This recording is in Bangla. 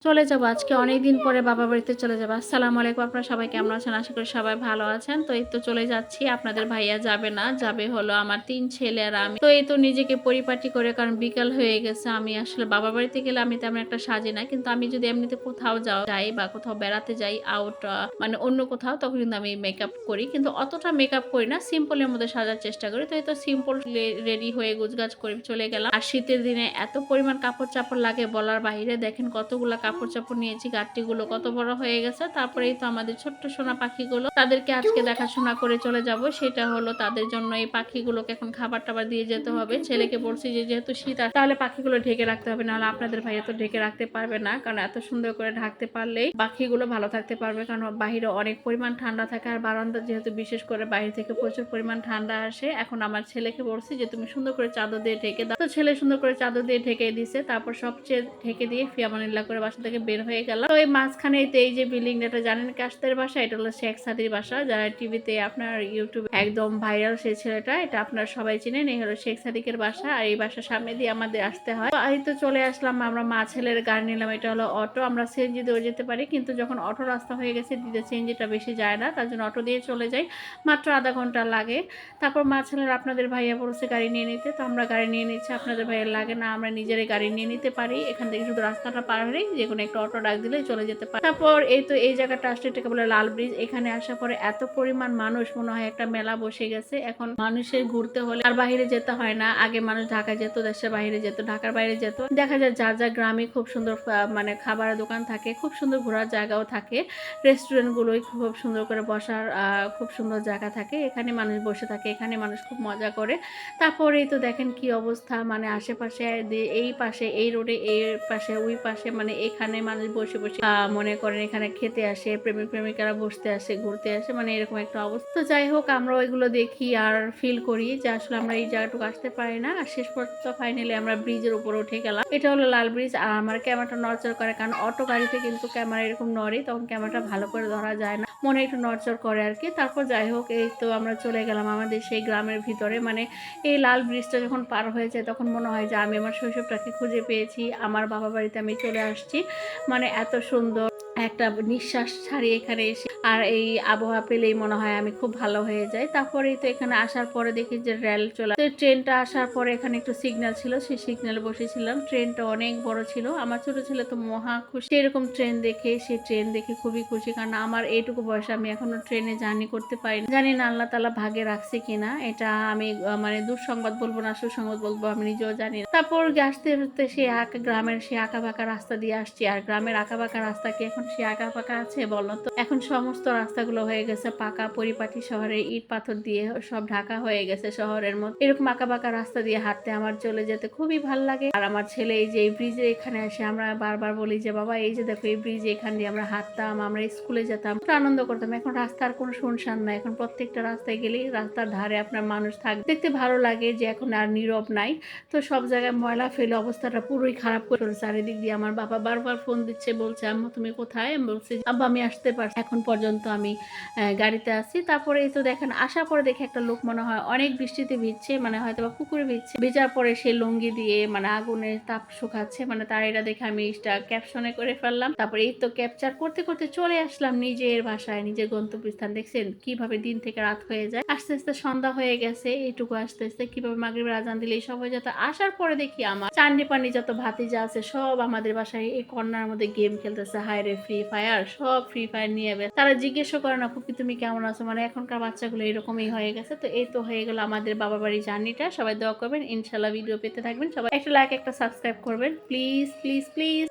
চলে যাব আজকে অনেকদিন পরে বাবার বাড়িতে চলে যাব। আসসালামু আলাইকুম, আপনারা সবাই কেমন আছেন? আশা করি সবাই ভালো আছেন। তো এই তো চলে যাচ্ছি। আপনাদের ভাইয়া যাবে না। যাবে হলো আমার ৩ ছেলে আর আমি। তো এই তো নিজেকে পরিপাটি করে, কারণ বিকাল হয়ে গেছে। আমি আসলে বাবার বাড়িতে গেলে আমি তেমন একটা সাজি না। কিন্তু আমি যদি এমনিতে কোথাও যাই বা কোথাও বেড়াতে যাই আউট মানে অন্য কোথাও, তখন কিন্তু আমি মেকআপ করি। কিন্তু অতটা মেকআপ করি না। সিম্পল এর মধ্যে সাজার চেষ্টা করি। তো এই তো সিম্পল রেডি হয়ে গোছগাছ করে চলে গেলাম। আর শীতের দিনে এত পরিমাণ কাপড়-চাপড় লাগে বলার বাহিরে। দেখেন কতগুলা কাপড়-চাপড় নিয়েছি। গাঁটটিগুলো কত বড় হয়ে গেছে। তারপরেই তো আমাদের ছোট্ট সোনা পাখিগুলো। তাদেরকে আজকে দেখাশোনা করে চলে যাব। সেটা হলো তাদের জন্য এই পাখিগুলোকে এখন খাবার-টাবার দিয়ে যেতে হবে। ছেলেকে বলছি যে যেহেতু শীত আর তাহলে পাখিগুলো ঢেকে রাখতে হবে। নাহলে আপনাদের ভাইয়া তো ঢেকে রাখতে পারবে না। কারণ এত সুন্দর করে ঢাকতে পারলেই পাখিগুলো ভালো থাকতে পারবে। কারণ বাহিরে অনেক পরিমাণ ঠান্ডা থাকে আর বারান্দা যেহেতু বিশেষ করে বাইরে থেকে প্রচুর পরিমাণ ঠান্ডা আসে। এখন আমার ছেলেকে বলছি যে তুমি সুন্দর করে চাদর দিয়ে ঢেকে দাও। তো ছেলে সুন্দর করে চাদর দিয়ে ঢেকে দিছে। তারপর সবচেয়ে ঢেকে দিয়ে ফিয়ামানিল্লাহ করে বাসা থেকে বের হয়ে গেলাম। তো এই মাঝখানে এই যে বিল্ডিংটা জানেন কাস্তের বাসা, এটা হলো শেখ সাদির বাসা। যারা টিভিতে আপনার ইউটিউব একদম ভাইরাল সেই ছেলেটা, এটা আপনারা সবাই চিনেন। এই হলো শেখ সাদিকের বাসা। আর এই বাসার সামনে দিয়ে আমাদের আসতে হয়। এই তো চলে আসলাম, আমরা মা ছেলের গাড়ি নিলাম। এটা হলো অটো। আমরা সিএনজি দিয়েও যেতে পারি, কিন্তু যখন অটো রাস্তা হয়ে গেছে দিতে সিএনজিটা বেশি যায় না, তার জন্য অটো দিয়ে চলে যাই। মাত্র আধা ঘন্টা লাগে। তারপর মা ছেলের আপনাদের ভাইয়া বলছে গাড়ি নিয়ে নিতে, তো আমরা গাড়ি নিয়ে নিচ্ছি। আপনাদের ভাইয়ের লাগে না, আমরা নিজেরাই গাড়ি নিয়ে নিতে পারি। এখান থেকে শুধু রাস্তাটা পার হলেই যে কোনো একটা অটো ডাক দিলেই চলে যেতে পারি। তারপর এই তো এই জায়গাটা আসলে এটাকে বলে লাল ব্রিজ। এখানে আসার পরে এত পরিমাণ মানুষ, মনে হয় একটা মেলা বসে গেছে। এখন মানুষের ঘুরতে হলে আর বাইরে যেতে হয় না। আগে মানুষ ঢাকা যেত, দেশের বাইরে যেত, ঢাকার বাইরে যেত। দেখা যায় যার যার গ্রামে খুব সুন্দর মানে খাবারের দোকান থাকে, খুব সুন্দর ঘোরার জায়গাও থাকে। রেস্টুরেন্ট গুলোই খুব সুন্দর করে বসার খুব সুন্দর জায়গা থাকে। এখানে মানুষ বসে থাকে, এখানে মানুষ খুব মজা করে। তারপরেই তো দেখেন কি অবস্থা, মানে আশেপাশে এই পাশে এই রোডে এই পাশে ওই পাশে, মানে এখানে মানুষ বসে বসে মনে করেন এখানে খেতে আসে, প্রেমিক প্রেমিকারা বসতে আসে, ঘুরতে আসে, মানে এরকম একটা অবস্থা। তো যাই হোক, আমরা ওইগুলো দেখি আর ফিল করি যে আসলে আমরা এই জায়গাটুকু আসতে পারি না। আর শেষ পর্যন্ত ফাইনালি আমরা ব্রিজের উপরে উঠে গেলাম। এটা হলো লাল ব্রিজ। আর আমার ক্যামেরাটা নড়চড় করে, কারণ অটো গাড়িতে কিন্তু ক্যামেরা এরকম নড়ে, তখন ক্যামেরাটা ভালো করে ধরা যায় না, মনে একটু নড়চড় করে আর কি। তারপর যাই হোক, এই তো আমরা চলে গেলাম আমাদের সেই গ্রামের ভিতরে। মানে এই লাল ব্রিজটা যখন পার হয়ে যায় তখন মনে হয় যে আমি আমার শৈশবটাকে খুঁজে পেয়েছি, আমার বাবা বাড়িতে আমি চলে আসছি। মানে এত সুন্দর একটা নিঃশ্বাস ছাড়ি এখানে এসে। আর এই আবহাওয়া পেলেই মনে হয় আমি খুব ভালো হয়ে যাই। তারপরেই তো এখানে আসার পরে দেখি যে রেল চলে, তো ট্রেনটা আসার পরে এখানে একটু সিগন্যাল ছিল, সেই সিগন্যালে বসেছিলাম। ট্রেনটা অনেক বড় ছিল। আমার ছোট ছেলে তো মহা খুশি এরকম ট্রেন দেখে, সে ট্রেন দেখে খুবই খুশি। কারণ আমার এইটুকু বয়সে আমি এখনো ট্রেনে জার্নি করতে পারি না। জানি না আল্লাহ তাআলা ভাগে রাখছে কিনা। এটা আমি মানে দুঃসংবাদ বলবো না সুসংবাদ বলবো আমি নিজেও জানি না। তারপর আসতে আসতে সে গ্রামের সে আঁকাবাঁকা রাস্তা দিয়ে আসছি। আর গ্রামের আঁকাবাঁকা রাস্তা কি এখন সে আঁকাবাঁকা আছে বলো তো? এখন সমস্ত রাস্তাগুলো হয়ে গেছে পাকা, পরিপাটি। শহরে ইট পাথর দিয়ে সব ঢাকা হয়ে গেছে শহরের মতো। এরকম আঁকাবাঁকা রাস্তা দিয়ে হাঁটতে আমার চলে যেতে খুবই ভালো লাগে। আর আমার ছেলে এই যে এই ব্রিজে এখানে এসে, আমরা বারবার বলি যে বাবা এই যে দেখো এই ব্রিজে এখান দিয়ে আমরা হাঁটতাম, আমরা স্কুলে যেতাম, আনন্দ করতাম। এখন রাস্তার কোনো শুনশান নাই। এখন প্রত্যেকটা রাস্তায় গেলেই রাস্তার ধারে আপনার মানুষ থাকে, দেখতে ভালো লাগে যে এখন আর নীরব নাই। তো সব জায়গায় ময়লা ফেলে অবস্থাটা পুরোই খারাপ করে ফেলছে চারিদিক দিয়ে। আমার বাবা বারবার ফোন দিচ্ছে, বলছে আম্মু তুমি কোথায়? আমি বলছি আব্বা আমি আসতে পারছি, এখন পর্যন্ত আমি গাড়িতে আছি। তারপরে এই তো দেখেন আসার পরে দেখে একটা লোক মনে হয় অনেক বৃষ্টিতে ভিজছে, মানে হয়তো বা পুকুরে ভিজছে, ভেজার পরে সে লুঙ্গি দিয়ে মানে আগুনের তাপ শুকাচ্ছে। মানে তার এটা দেখে আমি এটা ক্যাপশনে করে ফেললাম। তারপরে এই তো ক্যাপচার করতে করতে চলে আসলাম নিজের বাসায়, নিজের গন্তব্যস্থান। দেখছেন কিভাবে দিন থেকে রাত হয়ে যায়, আস্তে আস্তে সন্ধ্যা হয়ে গেছে। এইটুকু আস্তে আস্তে কিভাবে মাগরিবের আজান দিলে সব হয়ে যেত। আসার পরে দেখি আমার চান্ডি পান্ডি যত ভাতিজা আছে সব আমাদের বাসায় এই কর্নার মধ্যে গেম খেলতেছে। হায় রে ফ্রি ফায়ার, সব ফ্রি ফায়ার নিয়ে ব্যস্ত। তারা জিজ্ঞেসও করে না ফুপি তুমি কেমন আছো, মানে এখনকার বাচ্চাগুলো এরকমই হয়ে গেছে। তো এই তো হয়ে গেল আমাদের বাবা বাড়ির জার্নিটা। সবাই দোয়া করবেন, ইনশাল্লাহ ভিডিও পেতে থাকবেন। সবাই একটা লাইক একটা সাবস্ক্রাইব করবেন প্লিজ প্লিজ প্লিজ।